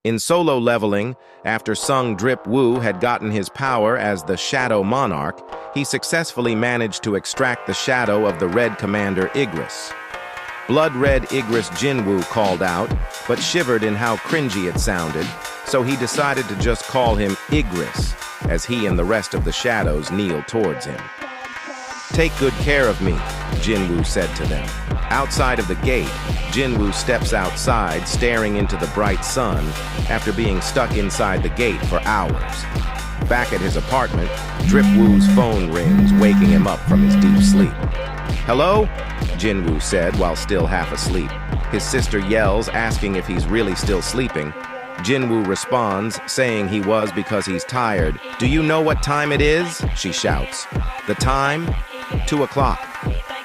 In solo leveling, after Sung Drip Woo had gotten his power as the Shadow Monarch, he successfully managed to extract the shadow of the Red Commander Igris. Blood Red Igris Jinwoo called out, but shivered in how cringy it sounded, so he decided to just call him Igris, as he and the rest of the shadows kneel towards him. "Take good care of me," Jinwoo said to them. Outside of the gate, Jinwoo steps outside, staring into the bright sun, after being stuck inside the gate for hours. Back at his apartment, Drip Woo's phone rings, waking him up from his deep sleep. "Hello?" Jinwoo said while still half asleep. His sister yells, asking if he's really still sleeping. Jinwoo responds, saying he was because he's tired. "Do you know what time it is?" she shouts. "The time? 2 o'clock.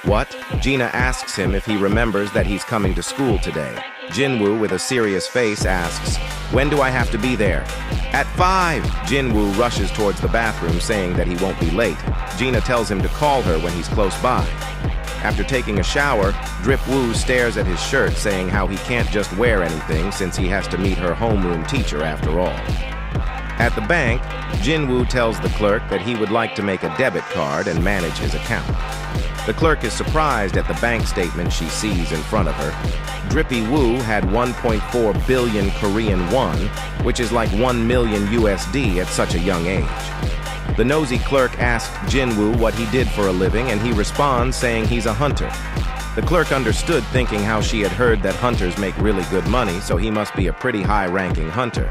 "What?" Gina asks him if he remembers that he's coming to school today. Jinwoo, with a serious face, asks, "When do I have to be there?" "At 5. Jinwoo rushes towards the bathroom, saying that he won't be late. Gina tells him to call her when he's close by. After taking a shower, Drip Woo stares at his shirt, saying how he can't just wear anything since he has to meet her homeroom teacher after all. At the bank, Jinwoo tells the clerk that he would like to make a debit card and manage his account. The clerk is surprised at the bank statement she sees in front of her. Drippy Woo had 1.4 billion Korean won, which is like 1 million USD at such a young age. The nosy clerk asked Jinwoo what he did for a living, and he responds saying he's a hunter. The clerk understood, thinking how she had heard that hunters make really good money, so he must be a pretty high-ranking hunter.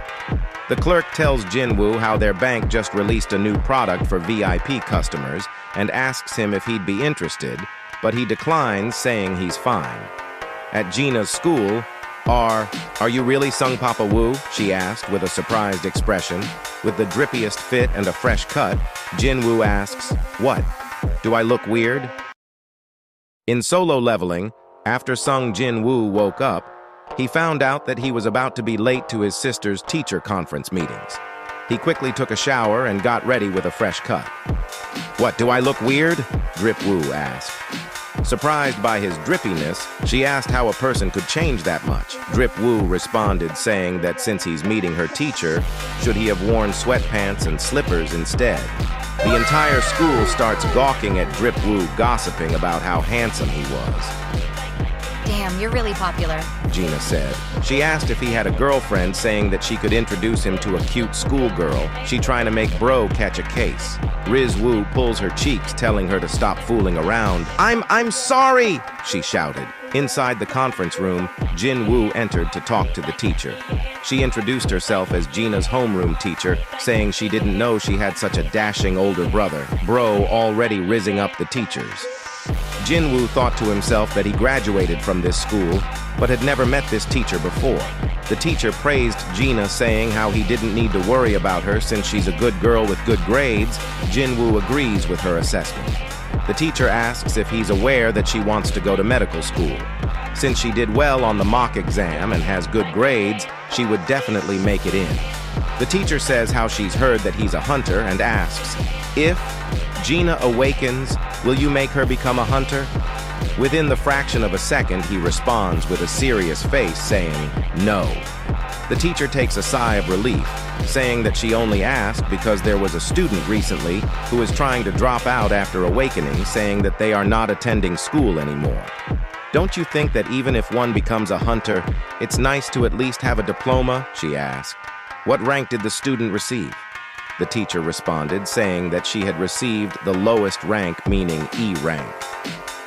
The clerk tells Jinwoo how their bank just released a new product for VIP customers and asks him if he'd be interested, but he declines, saying he's fine. At Gina's school, Are you really Sung Papa Woo?" she asked with a surprised expression. With the drippiest fit and a fresh cut, Jinwoo asks, "What? Do I look weird?" In solo leveling, after Sung Jinwoo woke up, he found out that he was about to be late to his sister's teacher conference meetings. He quickly took a shower and got ready with a fresh cut. "What, do I look weird?" Drip Woo asked. Surprised by his drippiness, she asked how a person could change that much. Drip Woo responded, saying that since he's meeting her teacher, should he have worn sweatpants and slippers instead. The entire school starts gawking at Drip Woo, gossiping about how handsome he was. "Damn, you're really popular," Gina said. She asked if he had a girlfriend, saying that she could introduce him to a cute schoolgirl. She trying to make bro catch a case. Riz Woo pulls her cheeks, telling her to stop fooling around. I'm sorry!" she shouted. Inside the conference room, Jin Woo entered to talk to the teacher. She introduced herself as Gina's homeroom teacher, saying she didn't know she had such a dashing older brother. Bro already rizzing up the teachers. Jinwoo thought to himself that he graduated from this school, but had never met this teacher before. The teacher praised Gina, saying how he didn't need to worry about her since she's a good girl with good grades. Jinwoo agrees with her assessment. The teacher asks if he's aware that she wants to go to medical school. Since she did well on the mock exam and has good grades, she would definitely make it in. The teacher says how she's heard that he's a hunter and asks, "If Gina awakens, will you make her become a hunter?" Within the fraction of a second, he responds with a serious face, saying, "No." The teacher takes a sigh of relief, saying that she only asked because there was a student recently who is trying to drop out after awakening, saying that they are not attending school anymore. "Don't you think that even if one becomes a hunter, it's nice to at least have a diploma?" she asked. "What rank did the student receive?" The teacher responded, saying that she had received the lowest rank, meaning E rank.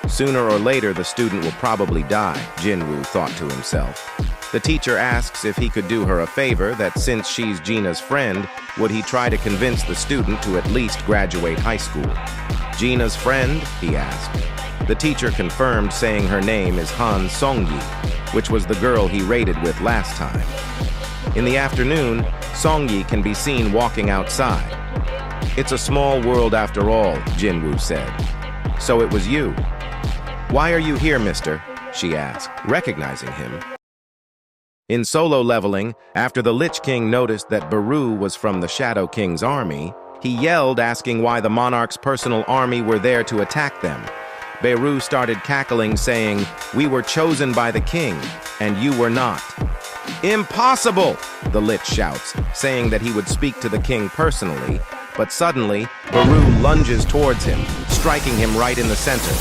Sooner or later, the student will probably die, Jinwoo thought to himself. The teacher asks if he could do her a favor, that since she's Gina's friend, would he try to convince the student to at least graduate high school. "Gina's friend?" he asked. The teacher confirmed, saying her name is Han Songyi, which was the girl he raided with last time. In the afternoon, Songyi can be seen walking outside. "It's a small world after all," Jinwoo said. "So it was you." "Why are you here, mister?" she asked, recognizing him. In solo leveling, after the Lich King noticed that Beru was from the Shadow King's army, he yelled, asking why the monarch's personal army were there to attack them. Beru started cackling, saying, "We were chosen by the king, and you were not." "Impossible!" the lich shouts, saying that he would speak to the king personally, but suddenly, Beru lunges towards him, striking him right in the center.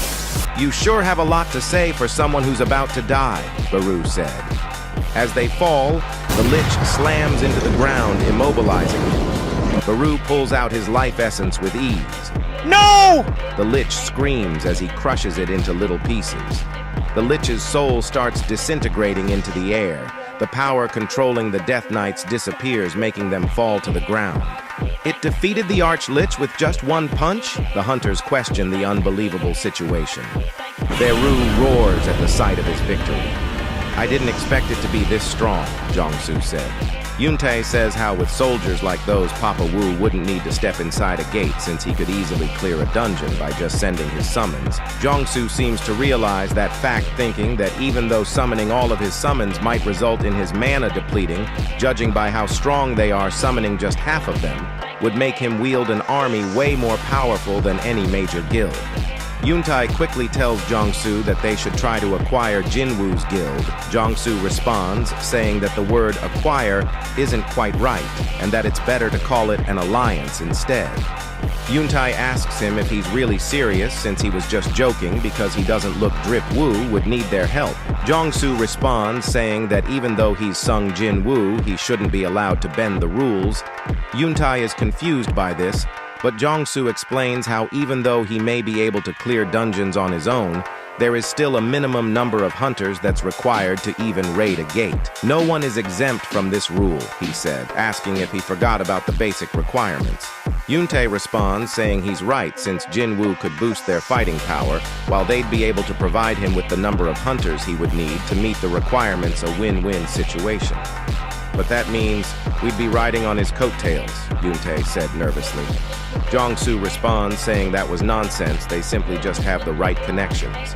"You sure have a lot to say for someone who's about to die," Beru said. As they fall, the lich slams into the ground, immobilizing him. Beru pulls out his life essence with ease. No! The lich screams as he crushes it into little pieces. The lich's soul starts disintegrating into the air. The power controlling the Death Knights disappears, making them fall to the ground. It defeated the Arch-Lich with just one punch? The hunters question the unbelievable situation. Beru roars at the sight of his victory. "I didn't expect it to be this strong," Jiangsu said. Yuntai says how with soldiers like those, Papa Wu wouldn't need to step inside a gate since he could easily clear a dungeon by just sending his summons. Jiangsu seems to realize that fact, thinking that even though summoning all of his summons might result in his mana depleting, judging by how strong they are, summoning just half of them would make him wield an army way more powerful than any major guild. Yuntai quickly tells Jiangsu that they should try to acquire Jinwu's guild. Jiangsu responds, saying that the word acquire isn't quite right, and that it's better to call it an alliance instead. Yuntai asks him if he's really serious, since he was just joking because he doesn't look Drip Wu would need their help. Jiangsu responds, saying that even though he's sung Jinwu, he shouldn't be allowed to bend the rules. Yuntai is confused by this, but Jiangsu explains how even though he may be able to clear dungeons on his own, there is still a minimum number of hunters that's required to even raid a gate. "No one is exempt from this rule," he said, asking if he forgot about the basic requirements. Yuntai responds, saying he's right since Jinwu could boost their fighting power, while they'd be able to provide him with the number of hunters he would need to meet the requirements, a win-win situation. "But that means we'd be riding on his coattails," Yuntai said nervously. Jiangsu responds, saying that was nonsense, they simply just have the right connections.